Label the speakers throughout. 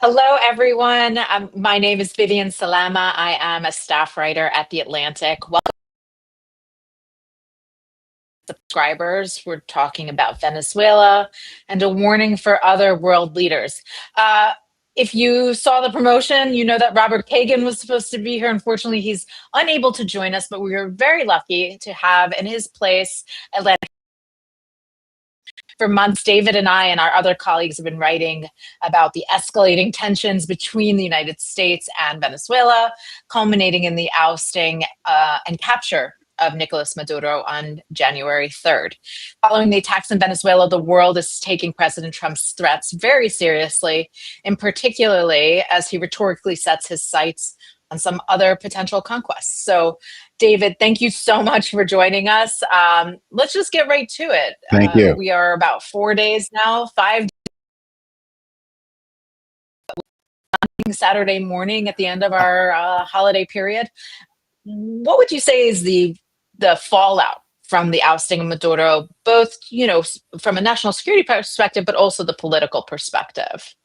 Speaker 1: Hello, everyone. My name is Vivian Salama. I am a staff writer at The Atlantic. Welcome, subscribers. We're talking about Venezuela and a warning for other world leaders. Uh, if you saw the promotion, you know that Robert Kagan was supposed to be here. Unfortunately, he's unable to join us, but we were very lucky to have in his place Atlantic. For months, David and I and our other colleagues have been writing about the escalating tensions between the United States and Venezuela, culminating in the ousting and capture of Nicolás Maduro on January 3rd. Following the attacks in Venezuela, the world is taking President Trump's threats very seriously, and particularly as he rhetorically sets his sights on some other potential conquests. So, David, thank you so much for joining us. Let's just get right to it.
Speaker 2: Thank you.
Speaker 1: We are about 4 days now, 5 Saturday morning at the end of our holiday period. What would you say is the fallout from the ousting of Maduro, both, from a national security perspective, but also the political perspective?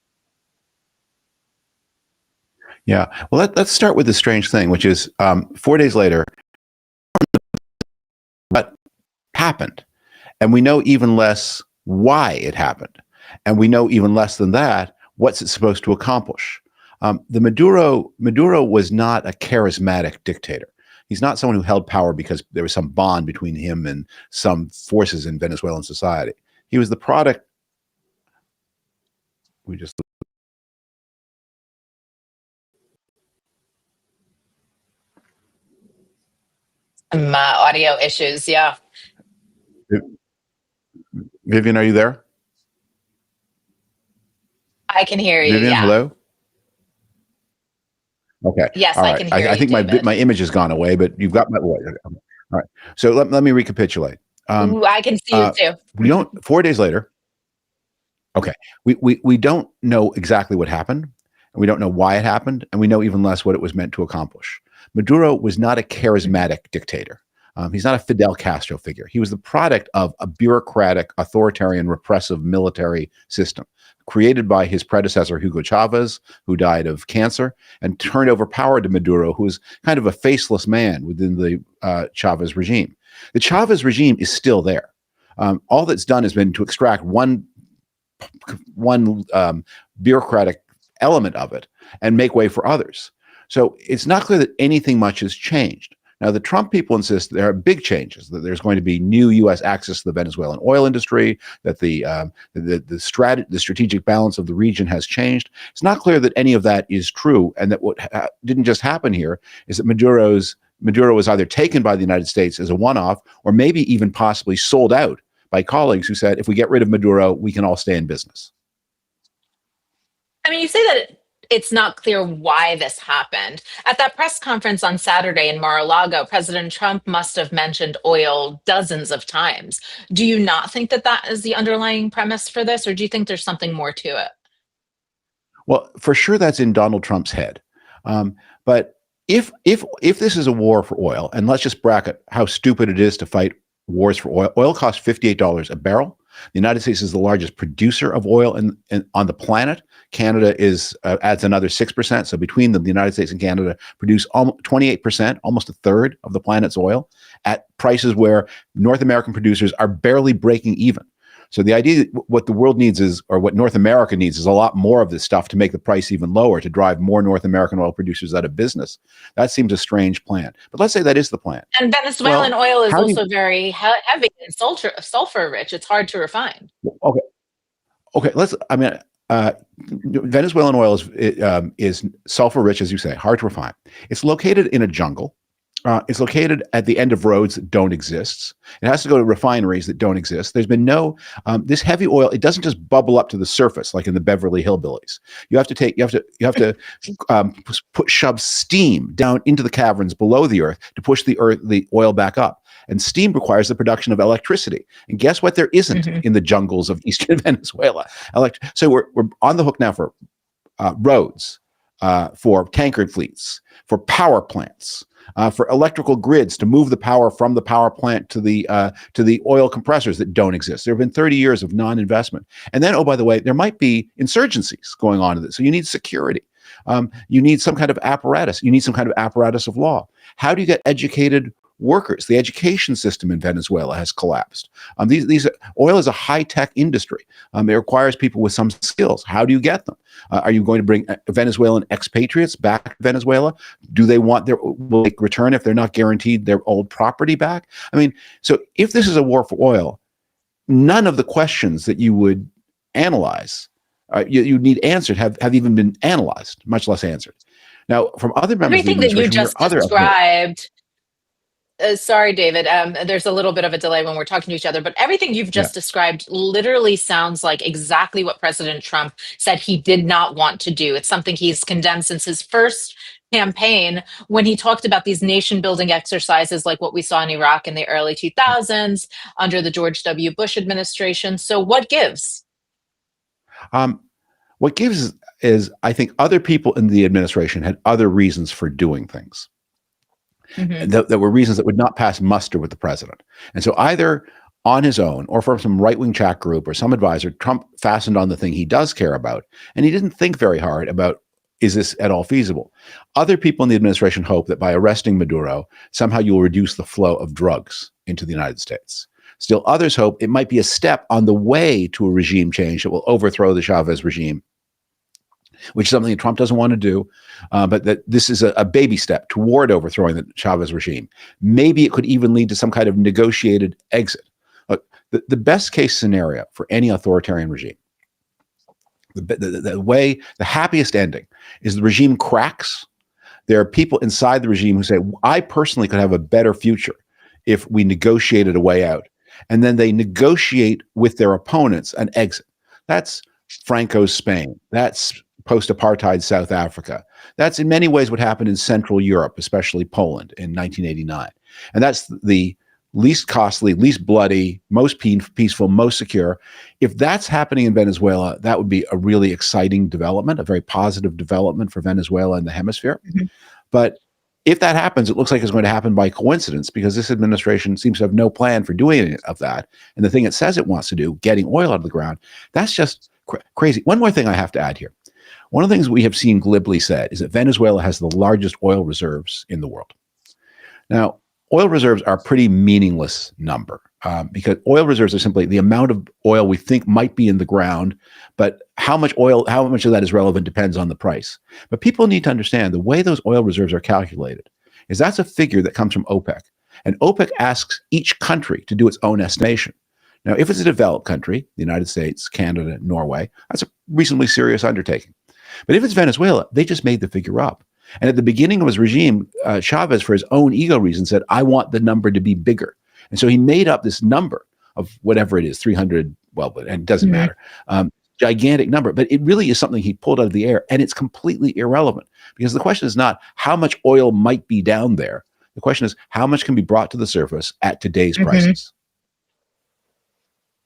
Speaker 2: Yeah. Well, let's start with the strange thing, which is 4 days later, what happened? And we know even less why it happened. And we know even less than that, what's it supposed to accomplish? The Maduro was not a charismatic dictator. He's not someone who held power because there was some bond between him and some forces in Venezuelan society. He was the product.
Speaker 1: Some audio issues, yeah.
Speaker 2: Vivian, are you there?
Speaker 1: I can hear you.
Speaker 2: Vivian,
Speaker 1: yeah.
Speaker 2: Hello? Okay.
Speaker 1: Yes,
Speaker 2: All right.
Speaker 1: I can hear you.
Speaker 2: I think
Speaker 1: David.
Speaker 2: my image has gone away, but you've got my voice. All right. So let me recapitulate.
Speaker 1: I can see you too.
Speaker 2: We don't. 4 days later. Okay. We don't know exactly what happened, and we don't know why it happened, and we know even less what it was meant to accomplish. Maduro was not a charismatic dictator. He's not a Fidel Castro figure. He was the product of a bureaucratic, authoritarian, repressive military system created by his predecessor, Hugo Chavez, who died of cancer, and turned over power to Maduro, who was kind of a faceless man within the Chavez regime. The Chavez regime is still there. All that's done has been to extract one bureaucratic element of it and make way for others. So it's not clear that anything much has changed. Now, the Trump people insist there are big changes, that there's going to be new U.S. access to the Venezuelan oil industry, that the strategic balance of the region has changed. It's not clear that any of that is true, and that what didn't just happen here is that Maduro was either taken by the United States as a one-off, or maybe even possibly sold out by colleagues who said, if we get rid of Maduro, we can all stay in business.
Speaker 1: I mean, you say that it's not clear why this happened. At that press conference on Saturday in Mar-a-Lago, President Trump must have mentioned oil dozens of times. Do you not think that that is the underlying premise for this, or do you think there's something more to it?
Speaker 2: Well, for sure, that's in Donald Trump's head. But if this is a war for oil, and let's just bracket how stupid it is to fight wars for oil. Oil costs $58 a barrel. The United States is the largest producer of oil on the planet. Canada adds another 6%. So between them, the United States and Canada produce 28%, almost a third of the planet's oil, at prices where North American producers are barely breaking even. So the idea that what the world needs is, or what North America needs, is a lot more of this stuff to make the price even lower, to drive more North American oil producers out of business. That seems a strange plan. But let's say that is the plan.
Speaker 1: And Venezuelan oil is also very heavy and sulfur rich. It's hard to refine.
Speaker 2: Okay. Venezuelan oil is sulfur rich, as you say, hard to refine. It's located in a jungle. It's located at the end of roads that don't exist. It has to go to refineries that don't exist. There's been this heavy oil. It doesn't just bubble up to the surface like in the Beverly Hillbillies. You have to shove steam down into the caverns below the earth to push the oil back up. And steam requires the production of electricity. And guess what? There isn't in the jungles of eastern Venezuela. So we're on the hook now for roads, for tanker fleets, for power plants. for electrical grids to move the power from the power plant to the oil compressors that don't exist. There have been 30 years of non-investment. And then, oh, by the way, there might be insurgencies going on in this. So you need security. You need some kind of apparatus. You need some kind of apparatus of law. How do you get educated workers? The education system in Venezuela has collapsed. Oil is a high-tech industry. It requires people with some skills. How do you get them? Are you going to bring Venezuelan expatriates back to Venezuela? Do they want will they return if they're not guaranteed their old property back? I mean, so if this is a war for oil, none of the questions that you would analyze, you need answered, have even been analyzed, much less answered. Now, from other members
Speaker 1: Everything
Speaker 2: of the
Speaker 1: that you
Speaker 2: administration,
Speaker 1: just described. Sorry, David. There's a little bit of a delay when we're talking to each other, but everything you've just described literally sounds like exactly what President Trump said he did not want to do. It's something he's condemned since his first campaign when he talked about these nation building exercises like what we saw in Iraq in the early 2000s under the George W. Bush administration. So what gives?
Speaker 2: What gives is I think other people in the administration had other reasons for doing things. Mm-hmm. That were reasons that would not pass muster with the president. And so either on his own or from some right-wing chat group or some advisor, Trump fastened on the thing he does care about. And he didn't think very hard about, is this at all feasible? Other people in the administration hope that by arresting Maduro, somehow you'll reduce the flow of drugs into the United States. Still others hope it might be a step on the way to a regime change that will overthrow the Chavez regime, which is something that Trump doesn't want to do, but that this is a baby step toward overthrowing the Chavez regime. Maybe it could even lead to some kind of negotiated exit. Look, the best case scenario for any authoritarian regime, the happiest ending is the regime cracks. There are people inside the regime who say, I personally could have a better future if we negotiated a way out. And then they negotiate with their opponents an exit. That's Franco's Spain. That's post-apartheid South Africa. That's in many ways what happened in Central Europe, especially Poland in 1989. And that's the least costly, least bloody, most peaceful, most secure. If that's happening in Venezuela, that would be a really exciting development, a very positive development for Venezuela and the hemisphere. Mm-hmm. But if that happens, it looks like it's going to happen by coincidence because this administration seems to have no plan for doing any of that. And the thing it says it wants to do, getting oil out of the ground, that's just crazy. One more thing I have to add here. One of the things we have seen glibly said is that Venezuela has the largest oil reserves in the world. Now, oil reserves are a pretty meaningless number because oil reserves are simply the amount of oil we think might be in the ground, but how much of that is relevant depends on the price. But people need to understand the way those oil reserves are calculated is that's a figure that comes from OPEC. And OPEC asks each country to do its own estimation. Now, if it's a developed country, the United States, Canada, Norway, that's a reasonably serious undertaking. But if it's Venezuela, they just made the figure up. And at the beginning of his regime, Chavez, for his own ego reasons, said, I want the number to be bigger. And so he made up this number of whatever it is, 300, well, and it doesn't matter, gigantic number. But it really is something he pulled out of the air, and it's completely irrelevant. Because the question is not how much oil might be down there. The question is how much can be brought to the surface at today's prices.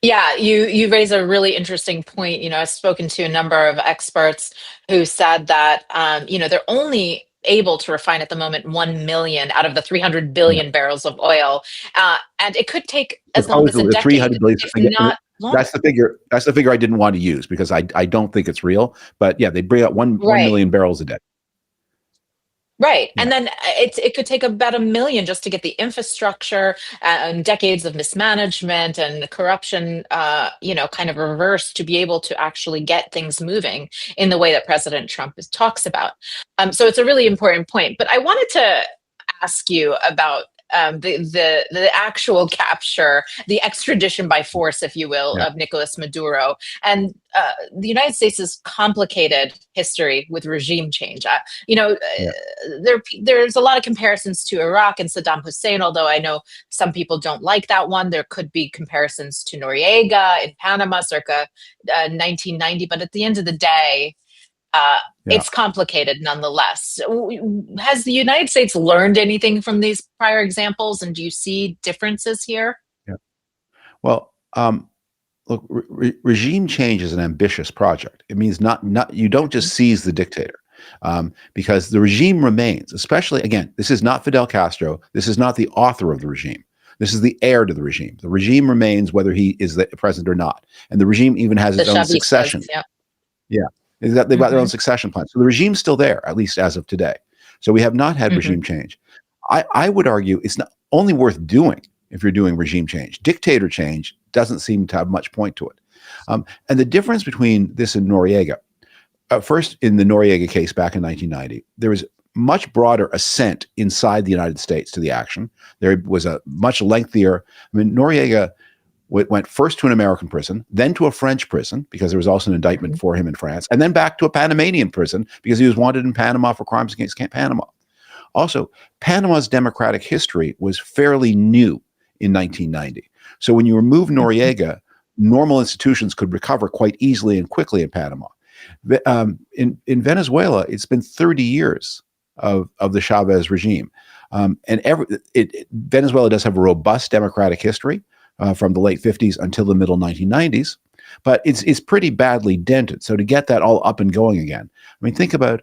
Speaker 1: Yeah, you raise a really interesting point. I've spoken to a number of experts who said that, they're only able to refine at the moment 1 million out of the 300 billion barrels of oil. And it could take as long as a decade,
Speaker 2: 300 billion,
Speaker 1: if not longer.
Speaker 2: That's the figure I didn't want to use because I don't think it's real. But yeah, they bring out 1 million barrels a day.
Speaker 1: Right. Yeah. And then it could take about 1 million just to get the infrastructure and decades of mismanagement and corruption, kind of reversed to be able to actually get things moving in the way that President Trump talks about. So it's a really important point. But I wanted to ask you about the actual capture, the extradition by force, if you will, of Nicolás Maduro, and the United States' complicated history with regime change. There's a lot of comparisons to Iraq and Saddam Hussein, although I know some people don't like that one. There could be comparisons to Noriega in Panama circa 1990, but at the end of the day, it's complicated nonetheless. Has the United States learned anything from these prior examples, and do you see differences here?
Speaker 2: Yeah. Well, look, regime change is an ambitious project. It means not you don't just seize the dictator. because the regime remains, especially, again, this is not Fidel Castro. This is not the author of the regime. This is the heir to the regime. The regime remains whether he is the president or not. And the regime even has
Speaker 1: The
Speaker 2: its own
Speaker 1: Chavistas,
Speaker 2: succession.
Speaker 1: yeah.
Speaker 2: Yeah. They've got their own succession plan. So the regime's still there, at least as of today. So we have not had regime change. I would argue it's not only worth doing if you're doing regime change. Dictator change doesn't seem to have much point to it. And the difference between this and Noriega, first, in the Noriega case back in 1990, there was much broader assent inside the United States to the action. There was a much lengthier, Noriega went first to an American prison, then to a French prison, because there was also an indictment for him in France, and then back to a Panamanian prison because he was wanted in Panama for crimes against Panama. Also, Panama's democratic history was fairly new in 1990. So when you remove Noriega, normal institutions could recover quite easily and quickly in Panama. In Venezuela, it's been 30 years of the Chavez regime. Venezuela does have a robust democratic history from the late 50s until the middle 1990s, but it's pretty badly dented. So to get that all up and going again, think about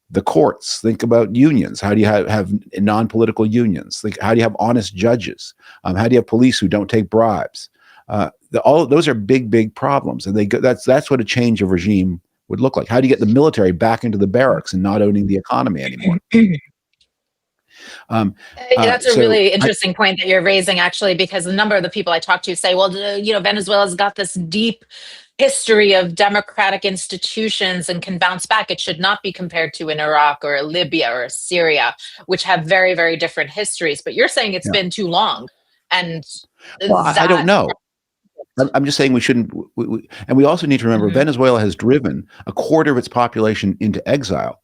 Speaker 2: the courts, think about unions. How do you have non-political unions? How do you have honest judges? How do you have police who don't take bribes? All of those are big problems, and that's what a change of regime would look like. How do you get the military back into the barracks and not owning the economy anymore?
Speaker 1: That's a really interesting point that you're raising, actually, because a number of the people I talk to say, well, Venezuela's got this deep history of democratic institutions and can bounce back. It should not be compared to an Iraq or a Libya or a Syria, which have very, very different histories. But you're saying it's been too long. And
Speaker 2: I don't know. I'm just saying we shouldn't. And we also need to remember Venezuela has driven a quarter of its population into exile.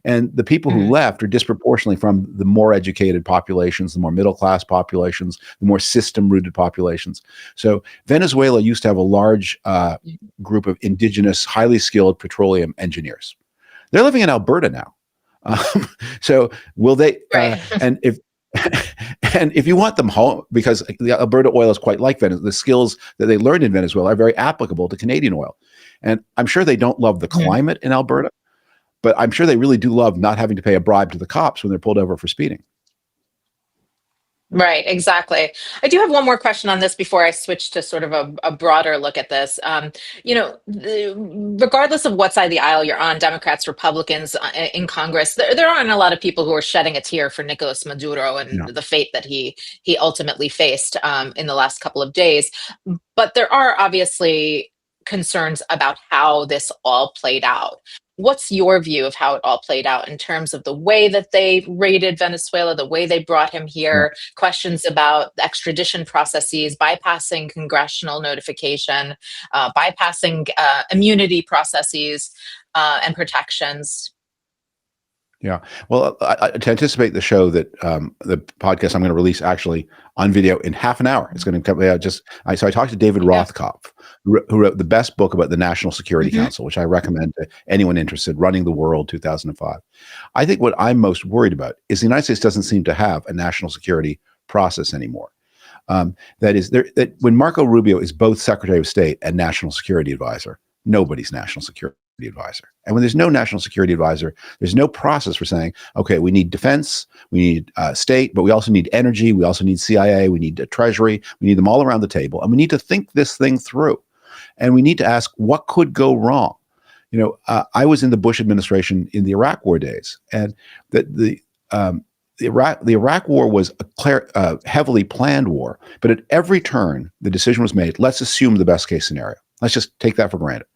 Speaker 2: And the people who left are disproportionately from the more educated populations, the more middle-class populations, the more system-rooted populations. So Venezuela used to have a large group of indigenous, highly skilled petroleum engineers. They're living in Alberta now. So will they? And if you want them home, because the Alberta oil is quite like Venezuela, the skills that they learned in Venezuela are very applicable to Canadian oil. And I'm sure they don't love the climate in Alberta, but I'm sure they really do love not having to pay a bribe to the cops when they're pulled over for speeding.
Speaker 1: Right, exactly. I do have one more question on this before I switch to sort of a broader look at this. Regardless of what side of the aisle you're on, Democrats, Republicans in Congress, there aren't a lot of people who are shedding a tear for Nicolás Maduro and the fate that he ultimately faced in the last couple of days. But there are obviously concerns about how this all played out. What's your view of how it all played out in terms of the way that they raided Venezuela, the way they brought him here, questions about extradition processes, bypassing congressional notification, bypassing immunity processes and protections?
Speaker 2: Yeah. Well, to anticipate the show that the podcast I'm going to release actually on video in half an hour, it's going to come out so I talked to David Rothkopf, who wrote the best book about the National Security Council, which I recommend to anyone interested, Running the World, 2005. I think what I'm most worried about is the United States doesn't seem to have a national security process anymore. That is, that when Marco Rubio is both Secretary of State and National Security Advisor, nobody's national security advisor. And when there's no national security advisor, there's no process for saying, okay, we need defense, we need state, but we also need energy, we also need CIA, we need Treasury, we need them all around the table, and we need to think this thing through. And we need to ask, what could go wrong? I was in the Bush administration in the Iraq War days, and the Iraq War was a heavily planned war, but at every turn, the decision was made, let's assume the best case scenario. Let's just take that for granted.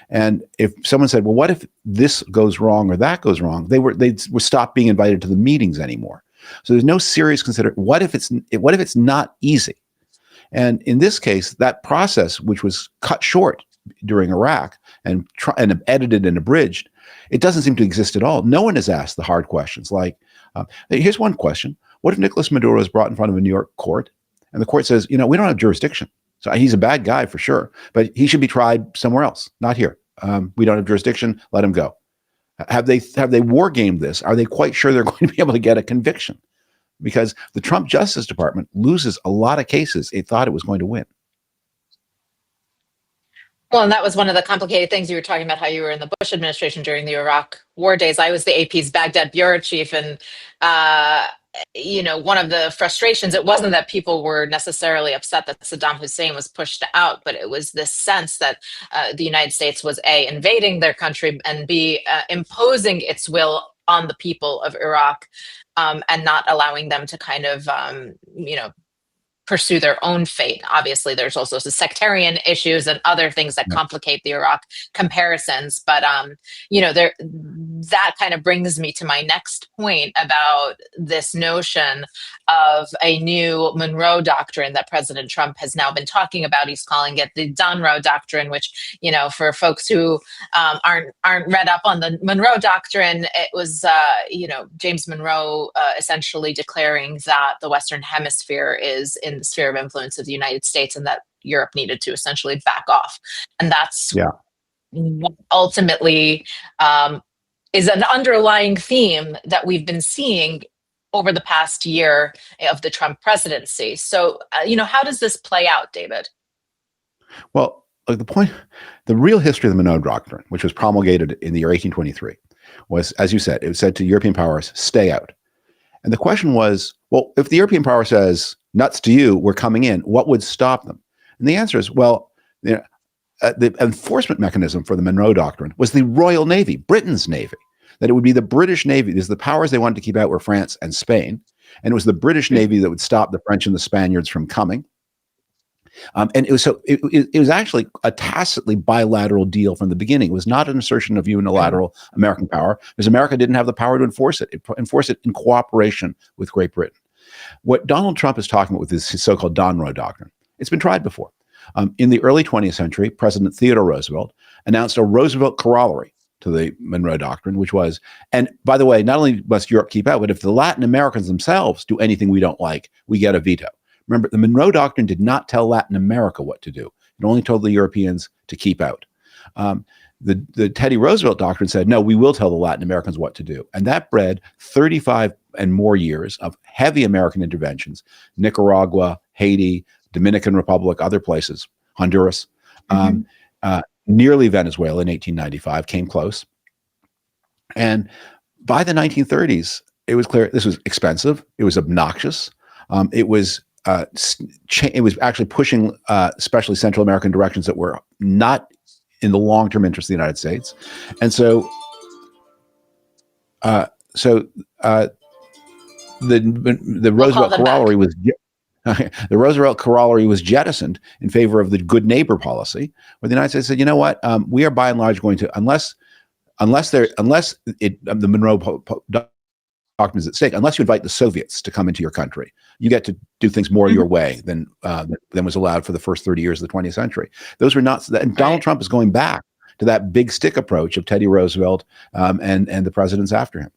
Speaker 2: And if someone said, well, what if this goes wrong or that goes wrong, they would stop being invited to the meetings anymore. So there's no serious consideration. What if it's not easy? And in this case, that process, which was cut short during Iraq and edited and abridged, it doesn't seem to exist at all. No one has asked the hard questions. Like, here's one question. What if Nicolás Maduro is brought in front of a New York court and the court says, we don't have jurisdiction. So he's a bad guy for sure, but he should be tried somewhere else, not here. We don't have jurisdiction. Let him go. Have they war gamed this? Are they quite sure they're going to be able to get a conviction? Because the Trump Justice Department loses a lot of cases it thought it was going to win.
Speaker 1: Well, and that was one of the complicated things you were talking about, how you were in the Bush administration during the Iraq War days. I was the AP's Baghdad bureau chief, and uh, one of the frustrations, it wasn't that people were necessarily upset that Saddam Hussein was pushed out, but it was this sense that the United States was A, invading their country, and B, imposing its will on the people of Iraq, and not allowing them to kind of, pursue their own fate. Obviously, there's also the sectarian issues and other things that
Speaker 2: Yeah.
Speaker 1: complicate the Iraq comparisons. But there that kind of brings me to my next point about this notion of a new Monroe Doctrine that President Trump has now been talking about. He's calling it the Monroe Doctrine, which, for folks who aren't read up on the Monroe Doctrine, it was James Monroe essentially declaring that the Western Hemisphere is in the sphere of influence of the United States, and that Europe needed to essentially back off. And that's
Speaker 2: Yeah.
Speaker 1: what ultimately is an underlying theme that we've been seeing over the past year of the Trump presidency. So, how does this play out, David?
Speaker 2: Well, the real history of the Monroe Doctrine, which was promulgated in the year 1823, was, as you said, it was said to European powers, stay out. And the question was, well, if the European power says, nuts to you, we're coming in, what would stop them? And the answer is, well, the enforcement mechanism for the Monroe Doctrine was the Royal Navy, Britain's Navy, that it would be the British Navy. There's the powers they wanted to keep out were France and Spain. And it was the British Navy that would stop the French and the Spaniards from coming. And it was actually a tacitly bilateral deal from the beginning. It was not an assertion of unilateral American power, because America didn't have the power to enforce it. It enforced it in cooperation with Great Britain. What Donald Trump is talking about with his so-called Monroe Doctrine, it's been tried before. In the early 20th century, President Theodore Roosevelt announced a Roosevelt corollary to the Monroe Doctrine, which was, and by the way, not only must Europe keep out, but if the Latin Americans themselves do anything we don't like, we get a veto. Remember, the Monroe Doctrine did not tell Latin America what to do. It only told the Europeans to keep out. The Teddy Roosevelt Doctrine said, no, we will tell the Latin Americans what to do. And that bred 35 and more years of heavy American interventions, Nicaragua, Haiti, Dominican Republic, other places, Honduras, nearly Venezuela in 1895, came close. And by the 1930s, it was clear this was expensive. It was obnoxious. It was actually pushing, especially Central American directions that were not in the long-term interest of the United States. And so the Roosevelt corollary was the Roosevelt corollary was jettisoned in favor of the good neighbor policy, where the United States said, you know what, we are by and large going to, unless the Monroe Doctrine is at stake, unless you invite the Soviets to come into your country, you get to do things more your way than was allowed for the first 30 years of the 20th century. Those were not, and Donald Trump is going back to that big stick approach of Teddy Roosevelt and the presidents after him.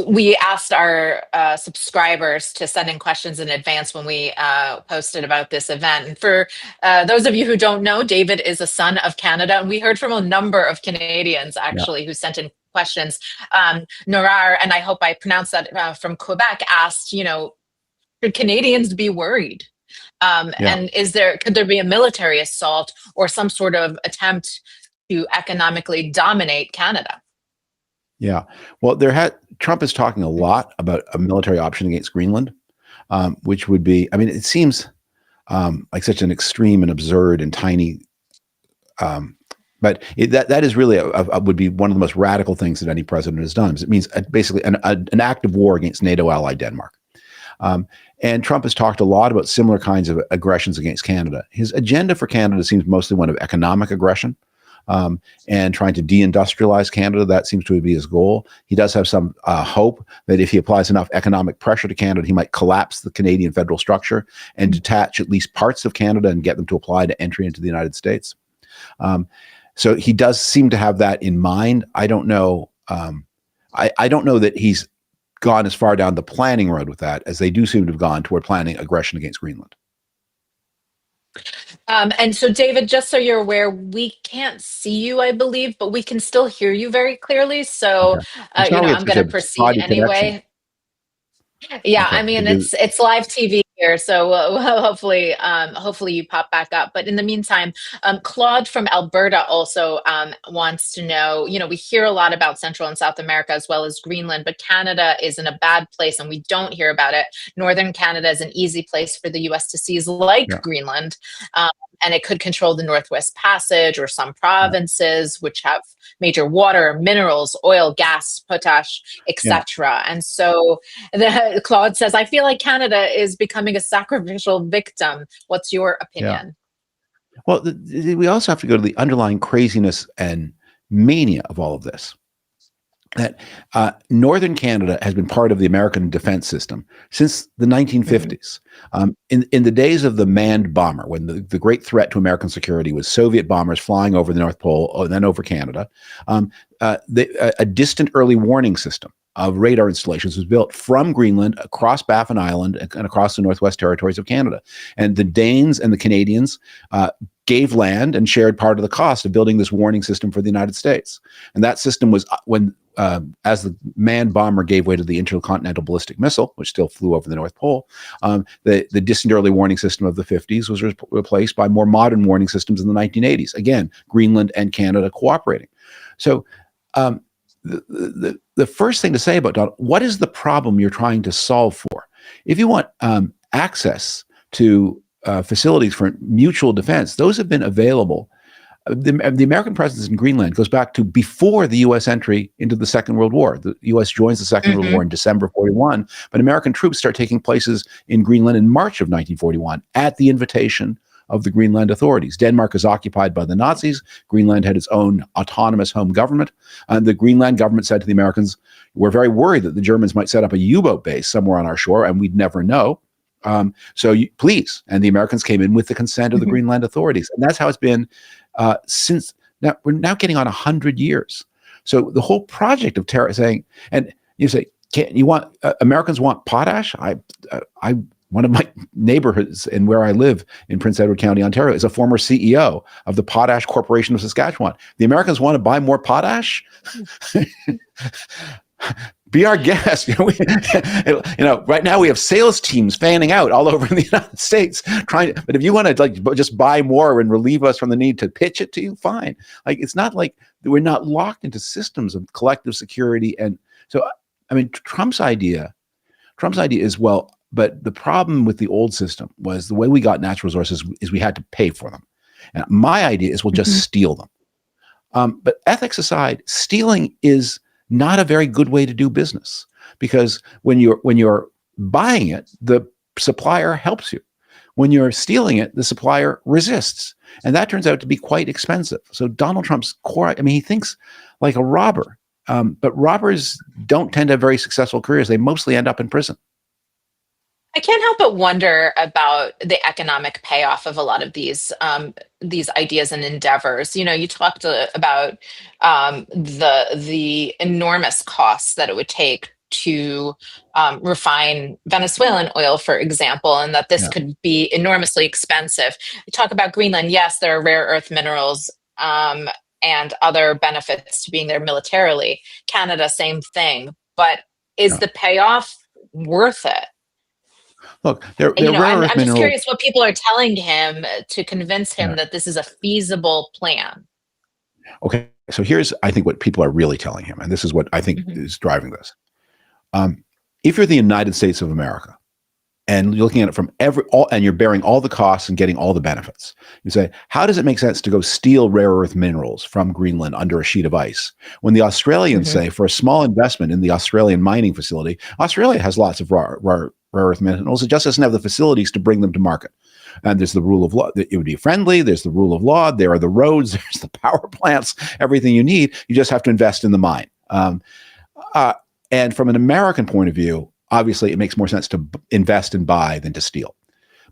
Speaker 1: We asked our subscribers to send in questions in advance when we posted about this event. And for those of you who don't know, David is a son of Canada, and we heard from a number of Canadians actually who sent in questions. Norar, and I hope I pronounced that, from Quebec, asked, should Canadians be worried? And could there be a military assault or some sort of attempt to economically dominate Canada?
Speaker 2: Yeah. Well, Trump is talking a lot about a military option against Greenland, which would be, I mean, it seems like such an extreme and absurd and tiny, but that is really would be one of the most radical things that any president has done. It means basically an act of war against NATO ally Denmark. And Trump has talked a lot about similar kinds of aggressions against Canada. His agenda for Canada seems mostly one of economic aggression. And trying to deindustrialize Canada. That seems to be his goal. He does have some hope that if he applies enough economic pressure to Canada, he might collapse the Canadian federal structure and detach at least parts of Canada and get them to apply to entry into the United States. So he does seem to have that in mind. I don't know. I don't know that he's gone as far down the planning road with that as they do seem to have gone toward planning aggression against Greenland.
Speaker 1: And so, David, just so you're aware, we can't see you, I believe, but we can still hear you very clearly. So,
Speaker 2: okay.
Speaker 1: I'm going to proceed anyway. Yeah,
Speaker 2: Okay.
Speaker 1: I mean, it's live TV here, so hopefully you pop back up. But in the meantime, Claude from Alberta also wants to know. We hear a lot about Central and South America as well as Greenland, but Canada is in a bad place, and we don't hear about it. Northern Canada is an easy place for the U.S. to seize, like
Speaker 2: Yeah.
Speaker 1: Greenland. And it could control the Northwest Passage or some provinces which have major water, minerals, oil, gas, potash,
Speaker 2: Yeah.
Speaker 1: etc. And so Claude says, I feel like Canada is becoming a sacrificial victim. What's your
Speaker 2: Yeah.
Speaker 1: opinion?
Speaker 2: Well, we also have to go to the underlying craziness and mania of all of this. That Northern Canada has been part of the American defense system since the 1950s. In the days of the manned bomber, when the great threat to American security was Soviet bombers flying over the North Pole and then over Canada, a distant early warning system of radar installations was built from Greenland across Baffin Island and across the Northwest Territories of Canada. And the Danes and the Canadians gave land and shared part of the cost of building this warning system for the United States. And that system was as the manned bomber gave way to the intercontinental ballistic missile, which still flew over the North Pole, the distant early warning system of the 50s was replaced by more modern warning systems in the 1980s. Again, Greenland and Canada cooperating. So the first thing to say about Donald, what is the problem you're trying to solve for? If you want access to facilities for mutual defense, those have been available. The American presence in Greenland goes back to before the U.S. entry into the Second World War. The U.S. joins the Second World War in December 41, but American troops start taking places in Greenland in March of 1941 at the invitation of the Greenland authorities. Denmark is occupied by the Nazis. Greenland had its own autonomous home government. And the Greenland government said to the Americans, we're very worried that the Germans might set up a U-boat base somewhere on our shore, and we'd never know. Please. And the Americans came in with the consent of the Greenland authorities. And that's how it's been since. Now we're now getting on 100 years. So the whole project of terror saying, and you say, Americans want potash? One of my neighborhoods in where I live in Prince Edward County, Ontario, is a former CEO of the Potash Corporation of Saskatchewan. The Americans want to buy more potash? Be our guest. Right now we have sales teams fanning out all over the United States but if you want to just buy more and relieve us from the need to pitch it to you, fine. It's not like we're not locked into systems of collective security. And so, Trump's idea is, well, but the problem with the old system was the way we got natural resources is we had to pay for them. And my idea is we'll just steal them. But ethics aside, stealing is not a very good way to do business, because when you're buying it, the supplier helps you. When you're stealing it, the supplier resists. And that turns out to be quite expensive. So Donald Trump's core, he thinks like a robber, but robbers don't tend to have very successful careers. They mostly end up in prison.
Speaker 1: I can't help but wonder about the economic payoff of a lot of these ideas and endeavors. You talked about the enormous costs that it would take to refine Venezuelan oil, for example, and that this could be enormously expensive. You talk about Greenland. Yes, there are rare earth minerals and other benefits to being there militarily. Canada, same thing. But is the payoff worth it?
Speaker 2: Look, I'm
Speaker 1: just curious what people are telling him to convince him that this is a feasible plan.
Speaker 2: Okay, so here's, I think, what people are really telling him, and this is what I think is driving this. If you're the United States of America, and you're looking at it from and you're bearing all the costs and getting all the benefits, you say, how does it make sense to go steal rare earth minerals from Greenland under a sheet of ice? When the Australians say, for a small investment in the Australian mining facility, Australia has lots of rare earth minerals. It just doesn't have the facilities to bring them to market. And there's the rule of law. It would be friendly. There's the rule of law. There are the roads. There's the power plants, everything you need. You just have to invest in the mine. And from an American point of view, obviously it makes more sense to invest and buy than to steal.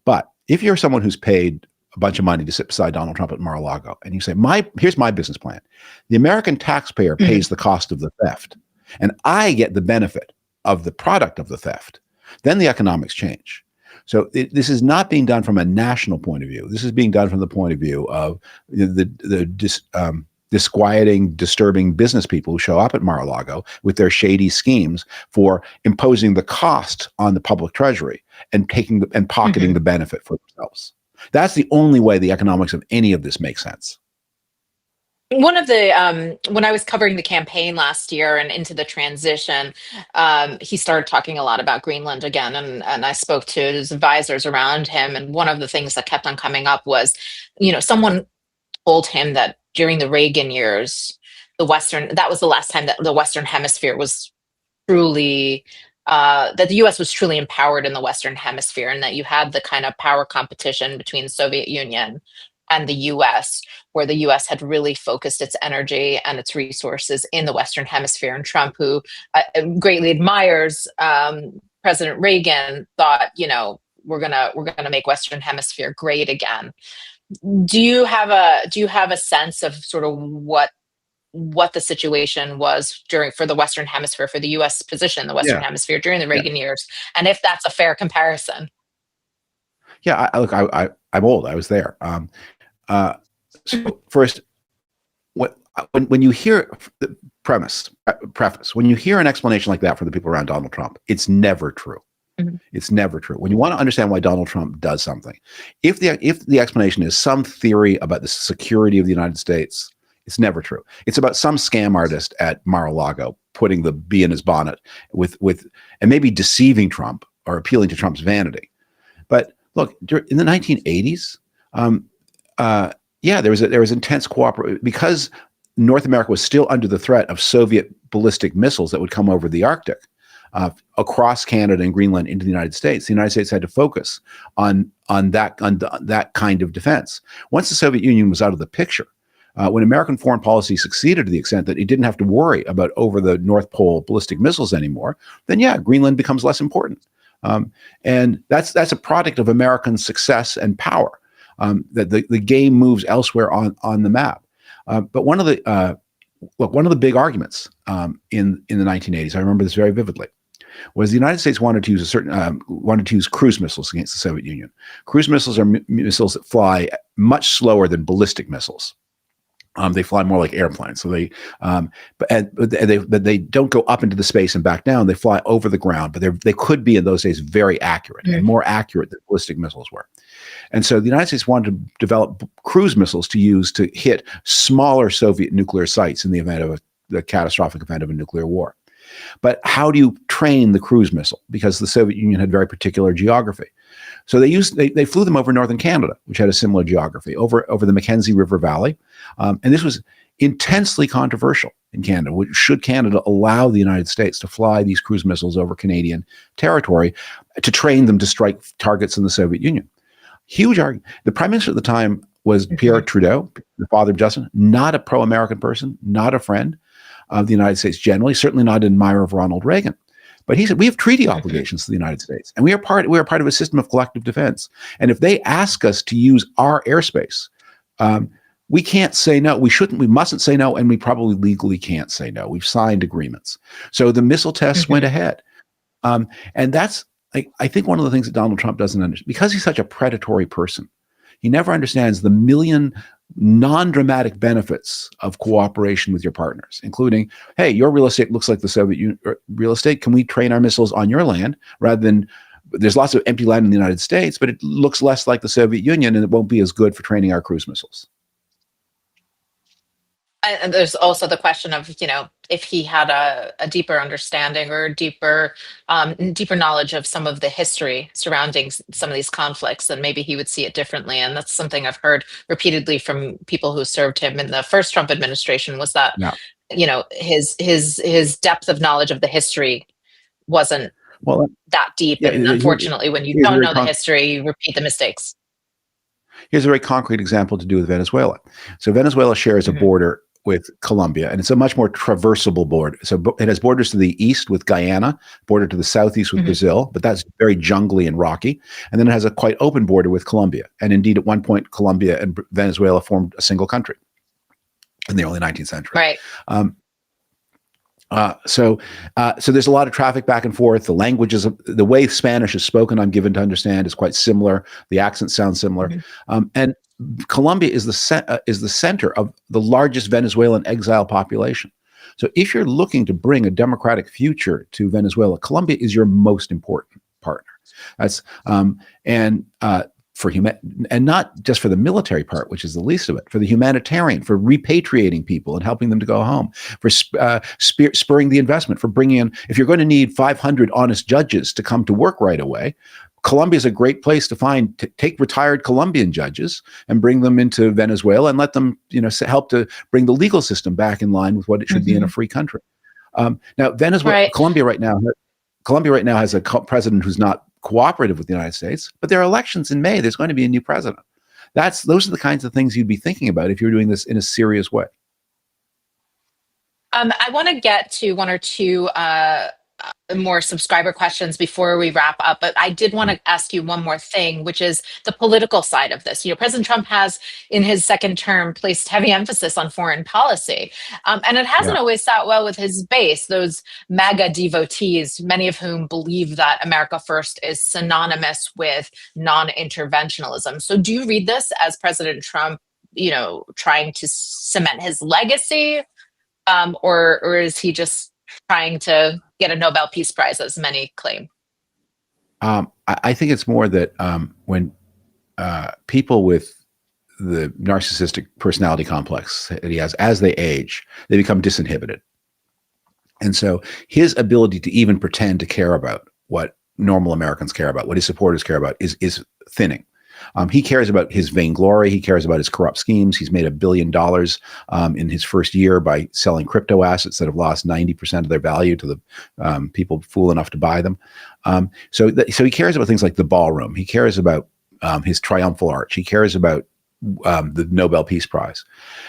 Speaker 2: But if you're someone who's paid a bunch of money to sit beside Donald Trump at Mar-a-Lago, and you say, here's my business plan. The American taxpayer pays the cost of the theft, and I get the benefit of the product of the theft. Then the economics change. So this is not being done from a national point of view. This is being done from the point of view of the disquieting, disturbing business people who show up at Mar-a-Lago with their shady schemes for imposing the cost on the public treasury and pocketing the benefit for themselves. That's the only way the economics of any of this makes sense.
Speaker 1: One of the when I was covering the campaign last year and into the transition, he started talking a lot about Greenland again, and I spoke to his advisors around him, and one of the things that kept on coming up was, someone told him that during the Reagan years, that was the last time that the Western Hemisphere was truly that the U.S. was truly empowered in the Western Hemisphere, and that you had the kind of power competition between the Soviet Union and the U.S., where the U.S. had really focused its energy and its resources in the Western Hemisphere. And Trump, who greatly admires President Reagan, thought, we're gonna make Western Hemisphere great again. Do you have a sense of sort of what the situation was for the Western Hemisphere, for the U.S. position in the Western
Speaker 2: Yeah.
Speaker 1: Hemisphere during the Reagan years, and if that's a fair comparison?
Speaker 2: Yeah, I'm old. I was there. So first, when you hear the preface, when you hear an explanation like that from the people around Donald Trump, it's never true.
Speaker 1: Mm-hmm.
Speaker 2: It's never true. When you want to understand why Donald Trump does something, if the explanation is some theory about the security of the United States, it's never true. It's about some scam artist at Mar-a-Lago putting the bee in his bonnet with and maybe deceiving Trump or appealing to Trump's vanity. But look, in the 1980s, there was intense cooperation because North America was still under the threat of Soviet ballistic missiles that would come over the Arctic across Canada and Greenland into the United States. The United States had to focus on that kind of defense. Once the Soviet Union was out of the picture, when American foreign policy succeeded to the extent that it didn't have to worry about over the North Pole ballistic missiles anymore, then Greenland becomes less important. And that's a product of American success and power. That the game moves elsewhere on the map. But one of the big arguments in the 1980s, I remember this very vividly, was the United States wanted to use cruise missiles against the Soviet Union. Cruise missiles are missiles that fly much slower than ballistic missiles. They fly more like airplanes. So they don't go up into the space and back down. They fly over the ground, but they could be in those days very accurate and more accurate than ballistic missiles were. And so the United States wanted to develop cruise missiles to use to hit smaller Soviet nuclear sites in the event of the catastrophic event of a nuclear war. But how do you train the cruise missile? Because the Soviet Union had very particular geography. So they flew them over northern Canada, which had a similar geography, over the Mackenzie River Valley. And this was intensely controversial in Canada. Should Canada allow the United States to fly these cruise missiles over Canadian territory to train them to strike targets in the Soviet Union? Huge argument. The prime minister at the time was Pierre Trudeau, the father of Justin, not a pro-American person, not a friend of the United States generally, certainly not an admirer of Ronald Reagan. But he said, we have treaty obligations to the United States, and we are part of a system of collective defense. And if they ask us to use our airspace, we can't say no. We mustn't say no, and we probably legally can't say no. We've signed agreements. So the missile tests went ahead. And that's, I think, one of the things that Donald Trump doesn't understand, because he's such a predatory person. He never understands the million non-dramatic benefits of cooperation with your partners, including, hey, your real estate looks like the Soviet Union real estate. Can we train our missiles on your land rather than, there's lots of empty land in the United States, but it looks less like the Soviet Union and it won't be as good for training our cruise missiles.
Speaker 1: And there's also the question of, if he had a deeper understanding or deeper knowledge of some of the history surrounding some of these conflicts, then maybe he would see it differently. And that's something I've heard repeatedly from people who served him in the first Trump administration, was that, his depth of knowledge of the history wasn't that deep. And unfortunately, when you don't know the history, you repeat the mistakes.
Speaker 2: Here's a very concrete example to do with Venezuela. So Venezuela shares a border with Colombia, and it's a much more traversable border. So it has borders to the east with Guyana, border to the southeast with Brazil, but that's very jungly and rocky. And then it has a quite open border with Colombia. And indeed, at one point, Colombia and Venezuela formed a single country in the early 19th century.
Speaker 1: Right.
Speaker 2: So there's a lot of traffic back and forth. The languages, the way Spanish is spoken, I'm given to understand, is quite similar. The accent sounds similar. And Colombia is the center of the largest Venezuelan exile population. So if you're looking to bring a democratic future to Venezuela, Colombia is your most important partner. That's and for and not just for the military part, which is the least of it, for the humanitarian, for repatriating people and helping them to go home, for spurring the investment, for bringing in. If you're going to need 500 honest judges to come to work right away, Colombia is a great place to take retired Colombian judges and bring them into Venezuela and let them, help to bring the legal system back in line with what it should be in a free country. Now,
Speaker 1: Right.
Speaker 2: Colombia right now has a president who's not cooperative with the United States, but there are elections in May. There's going to be a new president. Those are the kinds of things you'd be thinking about if you're doing this in a serious way.
Speaker 1: I want to get to one or two more subscriber questions before we wrap up, but I did want to ask you one more thing, which is the political side of this. President Trump has, in his second term, placed heavy emphasis on foreign policy, and it hasn't always sat well with his base, those MAGA devotees, many of whom believe that America First is synonymous with non-interventionalism. So do you read this as President Trump, trying to cement his legacy, or is he just trying to get a Nobel Peace Prize, as many claim?
Speaker 2: I think it's more that when people with the narcissistic personality complex that he has, as they age, they become disinhibited. And so his ability to even pretend to care about what normal Americans care about, what his supporters care about, is thinning. He cares about his vainglory. He cares about his corrupt schemes. He's made $1 billion in his first year by selling crypto assets that have lost 90% of their value to the people fool enough to buy them. So he cares about things like the ballroom. He cares about his triumphal arch. He cares about the Nobel Peace Prize.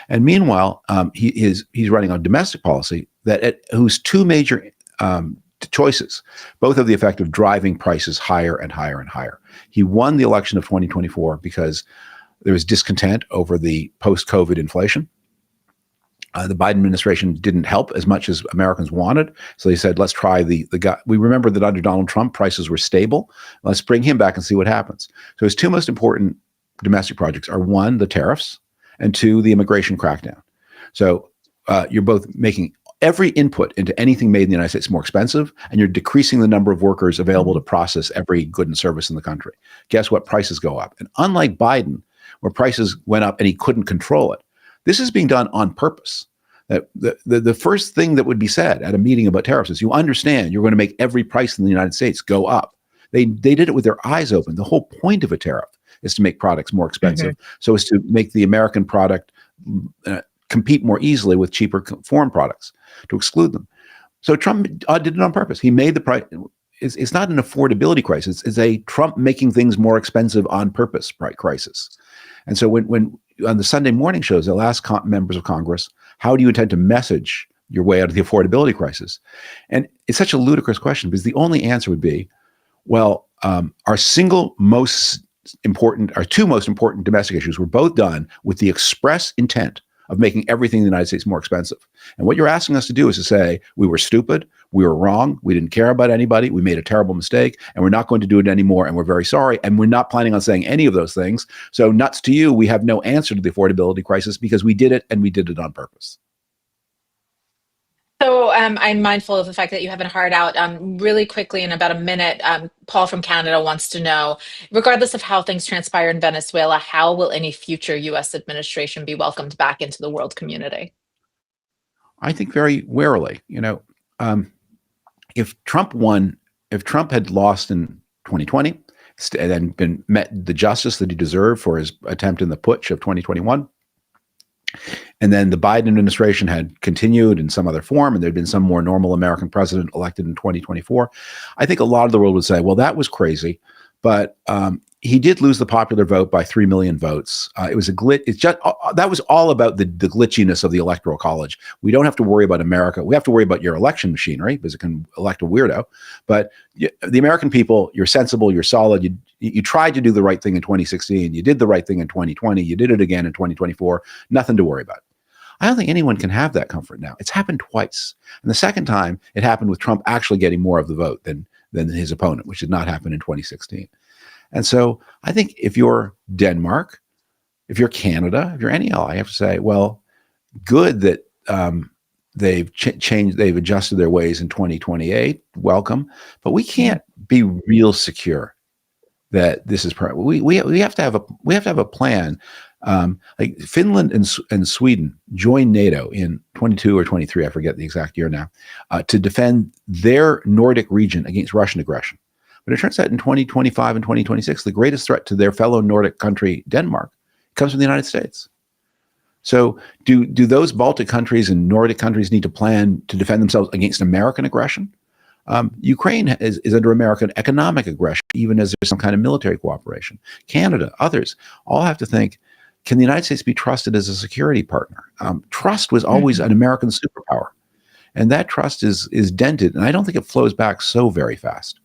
Speaker 2: And meanwhile, he's running on domestic policy whose two major choices both have the effect of driving prices higher and higher and higher. He won the election of 2024 because there was discontent over the post-COVID inflation. The Biden administration didn't help as much as Americans wanted. So they said, let's try the guy. We remember that under Donald Trump, prices were stable. Let's bring him back and see what happens. So his two most important domestic projects are, one, the tariffs, and two, the immigration crackdown. So you're both making every input into anything made in the United States more expensive, and you're decreasing the number of workers available to process every good and service in the country. Guess what? Prices go up. And unlike Biden, where prices went up and he couldn't control it, this is being done on purpose. The first thing that would be said at a meeting about tariffs is, you understand you're going to make every price in the United States go up. They did it with their eyes open. The whole point of a tariff is to make products more expensive, so as to make the American product compete more easily with cheaper foreign products, to exclude them. So Trump did it on purpose. He made the price. It's not an affordability crisis. It's a Trump making things more expensive on purpose crisis. And so when on the Sunday morning shows, they'll ask members of Congress, how do you intend to message your way out of the affordability crisis? And it's such a ludicrous question, because the only answer would be, well, our two most important domestic issues were both done with the express intent of making everything in the United States more expensive. And what you're asking us to do is to say, we were stupid, we were wrong, we didn't care about anybody, we made a terrible mistake, and we're not going to do it anymore, and we're very sorry, and we're not planning on saying any of those things. So nuts to you, we have no answer to the affordability crisis, because we did it, and we did it on purpose.
Speaker 1: So I'm mindful of the fact that you have a hard out. Really quickly, in about a minute, Paul from Canada wants to know, regardless of how things transpire in Venezuela, how will any future U.S. administration be welcomed back into the world community?
Speaker 2: I think very warily. If Trump had lost in 2020 and then been met the justice that he deserved for his attempt in the putsch of 2021, and then the Biden administration had continued in some other form, and there'd been some more normal American president elected in 2024, I think a lot of the world would say, well, that was crazy, but he did lose the popular vote by 3 million votes. It was a glitch. It's just that was all about the glitchiness of the Electoral College. We don't have to worry about America. We have to worry about your election machinery, because it can elect a weirdo. But the American people, you're sensible, you're solid. You tried to do the right thing in 2016. You did the right thing in 2020. You did it again in 2024. Nothing to worry about. I don't think anyone can have that comfort now. It's happened twice. And the second time, it happened with Trump actually getting more of the vote than his opponent, which did not happen in 2016. And so I think if you're Denmark, if you're Canada, if you're any ally, you have to say, well, good that they've changed, they've adjusted their ways in 2028. Welcome, but we can't be real secure that this is we have to have a plan. Like Finland and Sweden joined NATO in 22 or 23, I forget the exact year now, to defend their Nordic region against Russian aggression. But it turns out in 2025 and 2026, the greatest threat to their fellow Nordic country, Denmark, comes from the United States. So do those Baltic countries and Nordic countries need to plan to defend themselves against American aggression? Ukraine is under American economic aggression, even as there's some kind of military cooperation. Canada, others, all have to think, can the United States be trusted as a security partner? Trust was always an American superpower, and that trust is dented, and I don't think it flows back so very fast.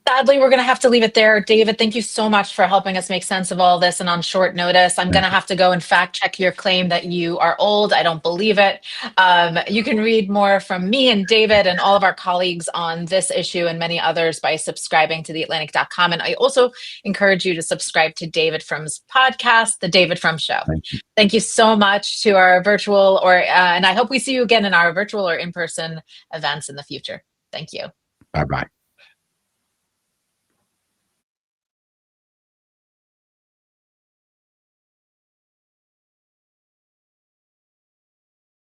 Speaker 1: Sadly, we're going to have to leave it there. David, thank you so much for helping us make sense of all this and on short notice. I'm going to have to go and fact check your claim that you are old. I don't believe it. You can read more from me and David and all of our colleagues on this issue and many others by subscribing to theatlantic.com. And I also encourage you to subscribe to David Frum's podcast, The David Frum Show. Thank you so much to our virtual and I hope we see you again in our virtual or in-person events in the future. Thank you.
Speaker 2: Bye-bye.